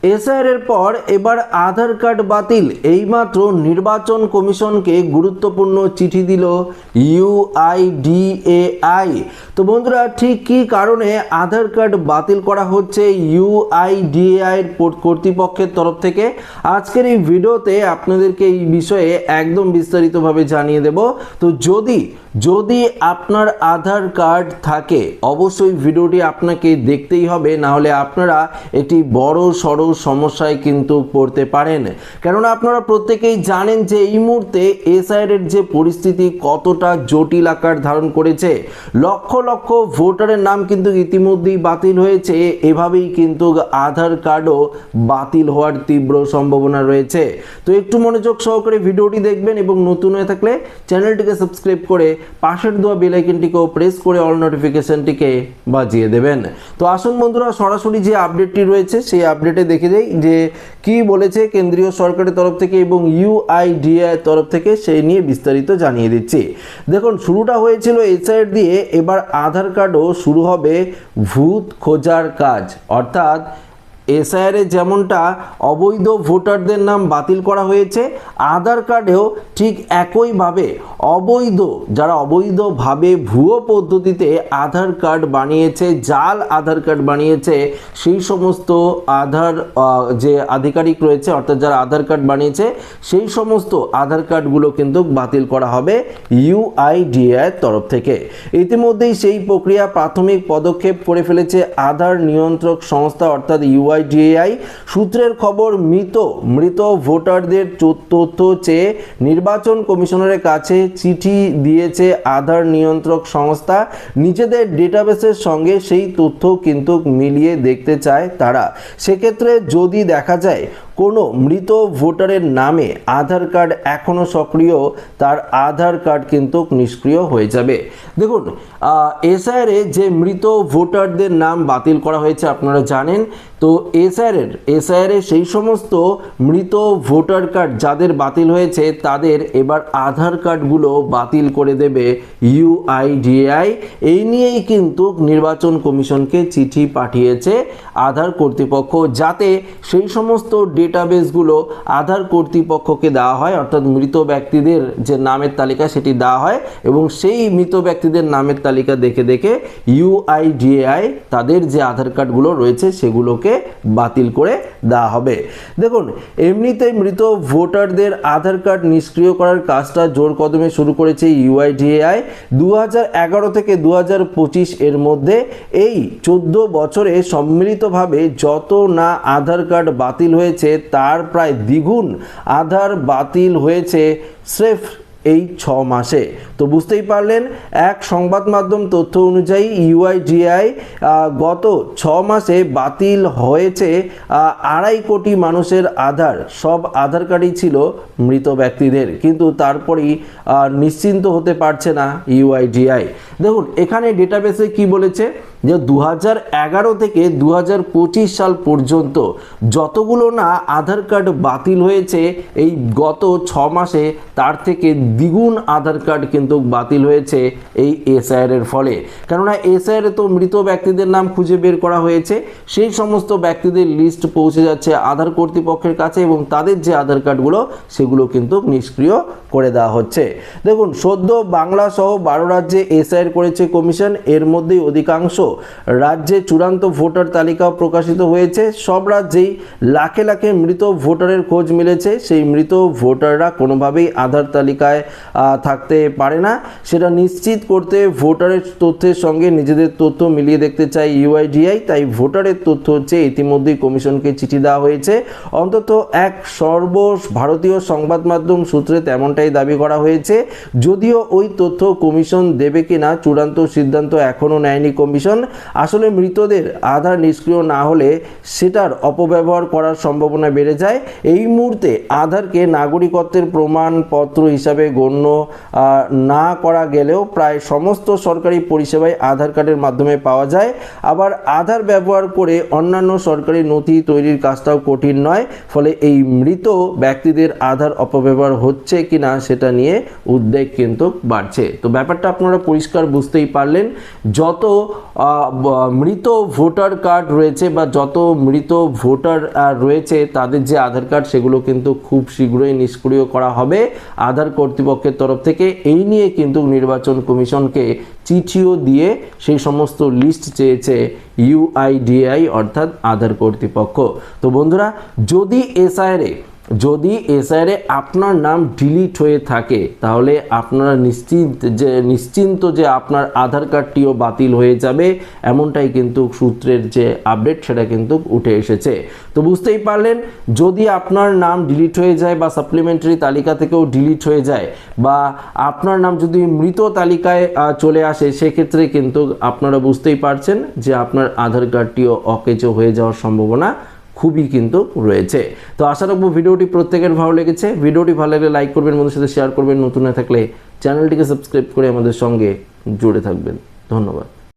SIR এর পর এবার আধার কার্ড বাতিল। এইমাত্র নির্বাচন কমিশনকে গুরুত্বপূর্ণ চিঠি দিল ইউআইডিএআই। তো বন্ধুরা, ঠিক কী কারণে আধার কার্ড বাতিল করা হচ্ছে ইউআইডিএআই এর কর্তৃপক্ষের তরফ থেকে, আজকের এই ভিডিওতে আপনাদেরকে এই বিষয়ে একদম বিস্তারিতভাবে জানিয়ে দেব। তো যদি আপনার আধার কার্ড থাকে অবশ্যই ভিডিওটি আপনাকে দেখতেই হবে, না হলে আপনারা একটি বড় সড় সমস্যায় কিন্তু পড়তে পারেন। কেননা আপনারা প্রত্যেকেই জানেন যে এই মুহূর্তে এসআইআর এর যে পরিস্থিতি কতটা জটিল আকার ধারণ করেছে। লক্ষ লক্ষ ভোটারের নাম কিন্তু ইতিমধ্যেই বাতিল হয়েছে, এভাবেই কিন্তু আধার কার্ডও বাতিল হওয়ার তীব্র সম্ভাবনা রয়েছে। তো একটু মনোযোগ সহকারে ভিডিওটি দেখবেন এবং নতুন হয়ে থাকলে চ্যানেলটিকে সাবস্ক্রাইব করে পাশের দেওয়া বেল আইকনটিকেও প্রেস করে অল নোটিফিকেশনটিকে বাজিয়ে দেবেন। তো আসুন বন্ধুরা, সরাসরি যে আপডেটটি রয়েছে সেই আপডেটে দেখে যাই যে কি বলেছে কেন্দ্রীয় সরকারের তরফ থেকে এবং ইউআইডিএআই তরফ থেকে সেই নিয়ে বিস্তারিত জানিয়ে দিচ্ছি। দেখুন, শুরুটা হয়েছিল এসআইআর দিয়ে, এবার আধার কার্ডও শুরু হবে ভূত খোঁজার কাজ। অর্থাৎ এসআইআর এ যেমনটা অবৈধ ভোটারদের নাম বাতিল করা হয়েছে, আধার কার্ডেও ঠিক একইভাবে যারা অবৈধভাবে ভুয়ো পদ্ধতিতে আধার কার্ড বানিয়েছে, জাল আধার কার্ড বানিয়েছে, সেই সমস্ত যে আধিকারিক রয়েছে, অর্থাৎ যারা আধার কার্ড বানিয়েছে সেই সমস্ত আধার কার্ডগুলো কিন্তু বাতিল করা হবে ইউআইডিএআই তরফ থেকে। ইতিমধ্যেই সেই প্রক্রিয়া প্রাথমিক পদক্ষেপ করে ফেলেছে আধার নিয়ন্ত্রক সংস্থা অর্থাৎ ইউআইডিএআই। সূত্রের খবর, মৃত ভোটারদের তথ্য চেয়ে নির্বাচন কমিশনারের কাছে চিঠি দিয়েছে আধার নিয়ন্ত্রক সংস্থা। নিজেদের ডেটাবেসের সঙ্গে সেই তথ্য কিন্তু মিলিয়ে দেখতে চায় তারা। সেক্ষেত্রে যদি দেখা যায় কোনো মৃত ভোটারের নামে আধার কার্ড এখনও সক্রিয়, তার আধার কার্ড কিন্তু নিষ্ক্রিয় হয়ে যাবে। দেখুন, এসআইআর এ যে মৃত ভোটারদের নাম বাতিল করা হয়েছে আপনারা জানেন। তো এসআইআর এ সেই সমস্ত মৃত ভোটার কার্ড যাদের বাতিল হয়েছে তাদের এবার আধার কার্ডগুলো বাতিল করে দেবে ইউআইডিএআই। এই নিয়েই কিন্তু নির্বাচন কমিশনকে চিঠি পাঠিয়েছে আধার কর্তৃপক্ষ, যাতে সেই সমস্ত ডেটাবেসগুলো আধার কর্তৃপক্ষকে দেওয়া হয়, অর্থাৎ মৃত ব্যক্তিদের যে নামের তালিকা সেটি দেওয়া হয় এবং সেই মৃত ব্যক্তিদের নামের তালিকা দেখে ইউআইডিএআই তাদের যে আধার কার্ডগুলো রয়েছে সেগুলোকে বাতিল করে দেওয়া হবে। দেখুন, এমনিতেই মৃত ভোটারদের আধার কার্ড নিষ্ক্রিয় করার কাজটা জোর কদমে শুরু করেছে ইউআইডিএআই। 2011 থেকে 2025 এর মধ্যে এই 14 বছরে সম্মিলিতভাবে যত না আধার কার্ড বাতিল হয়েছে তার প্রায় দ্বিগুণ আধার বাতিল হয়েছে স্রেফ এই 6 মাসে। তো বুঝতেই পারলেন, এক সংবাদ মাধ্যম তথ্য অনুযায়ী ইউআইডিএআই গত 6 মাসে বাতিল হয়েছে 2.5 কোটি মানুষের সব আধার কার্ডই ছিল মৃত ব্যক্তিদের, কিন্তু তারপরেই নিশ্চিন্ত হতে পারছে না ইউআইডিএআই। দেখুন, এখানে ডেটাবেসে কি বলেছে যে 2011 থেকে 2025 সাল পর্যন্ত যতগুলো না আধার কার্ড বাতিল হয়েছে এই গত 6 মাসে, তার থেকে দ্বিগুণ আধার কার্ড কিন্তু বাতিল হয়েছে এই এসআইআর এর ফলে। কেননা এসআইআর এ তো মৃত ব্যক্তিদের নাম খুঁজে বের করা হয়েছে, সেই সমস্ত ব্যক্তিদের লিস্ট পৌঁছে যাচ্ছে আধার কর্তৃপক্ষের কাছে এবং তাদের যে আধার কার্ডগুলো সেগুলো কিন্তু নিষ্ক্রিয় করে দেওয়া হচ্ছে। দেখুন, সদ্য বাংলা সহ 12 রাজ্যে এসআইআর করেছে কমিশন। এর মধ্যেই অধিকাংশ রাজ্যে চূড়ান্ত ভোটার তালিকাও প্রকাশিত হয়েছে। সব রাজ্যেই লাখে লাখে মৃত ভোটারের খোঁজ মিলেছে। সেই মৃত ভোটাররা কোনোভাবেই আধার তালিকায় থাকতে পারে না, সেটা নিশ্চিত করতে ভোটারের তথ্যের সঙ্গে নিজেদের তথ্য মিলিয়ে দেখতে চায় ইউআইডিএআই। তাই ভোটারের তথ্য হচ্ছে ইতিমধ্যেই কমিশনকে চিঠি দেওয়া হয়েছে। অন্তত এক সর্বভারতীয় সংবাদ মাধ্যম সূত্রে তেমনটাই দাবি করা হয়েছে। যদিও ওই তথ্য কমিশন দেবে কিনা চূড়ান্ত সিদ্ধান্ত এখনও নেয়নি কমিশন। আসলে মৃতদের আধার নিষ্ক্রিয় না হলে সেটার অপব্যবহার করার সম্ভাবনা বেড়ে যায়। এই মুহূর্তে আধারকে নাগরিকত্বের প্রমাণপত্র হিসাবে গণ্য না করা গেলেও প্রায় সমস্ত সরকারি পরিষেবায় আধার কার্ডের মাধ্যমে পাওয়া যায়। আবার আধার ব্যবহার করে অন্যান্য সরকারি নথি তৈরির কাজটাও কঠিন নয়, ফলে এই মৃত ব্যক্তিদের আধার অপব্যবহার হচ্ছে কিনা সেটা নিয়ে উদ্বেগ কিন্তু বাড়ছে। তো ব্যাপারটা আপনারা পরিষ্কার বুঝতেই পারলেন, যত মৃত ভোটার কার্ড রয়েছে বা যত মৃত ভোটার রয়েছে তাদের যে আধার কার্ড সেগুলো কিন্তু খুব শীঘ্রই নিষ্ক্রিয় করা হবে আধার কর্তৃপক্ষের তরফ থেকে। এই নিয়ে কিন্তু নির্বাচন কমিশনকে চিঠিও দিয়ে সেই সমস্ত লিস্ট চেয়েছে ইউআইডিএআই অর্থাৎ আধার কর্তৃপক্ষ। তো বন্ধুরা, যদি এসআইআরে আপনার নাম ডিলিট হয়ে থাকে তাহলে আপনারা নিশ্চিন্ত যে আপনার আধার কার্ডটিও বাতিল হয়ে যাবে, এমনটাই কিন্তু সূত্রের যে আপডেট সেটা কিন্তু উঠে এসেছে। তো বুঝতেই পারলেন, যদি আপনার নাম ডিলিট হয়ে যায় বা সাপ্লিমেন্টারি তালিকা থেকেও ডিলিট হয়ে যায় বা আপনার নাম যদি মৃত তালিকায় চলে আসে, সেক্ষেত্রে কিন্তু আপনারা বুঝতেই পারছেন যে আপনার আধার কার্ডটিও অকেজো হয়ে যাওয়ার সম্ভাবনা খুবই কিন্তু রয়েছে। তো আশা রাখবো ভিডিওটি প্রত্যেকের ভালো লেগেছে। ভিডিওটি ভালো লাগলে লাইক করবেন, বন্ধুদের সাথে শেয়ার করবেন, নতুন হয়ে থাকলে চ্যানেলটিকে সাবস্ক্রাইব করে আমাদের সঙ্গে জুড়ে থাকবেন। ধন্যবাদ।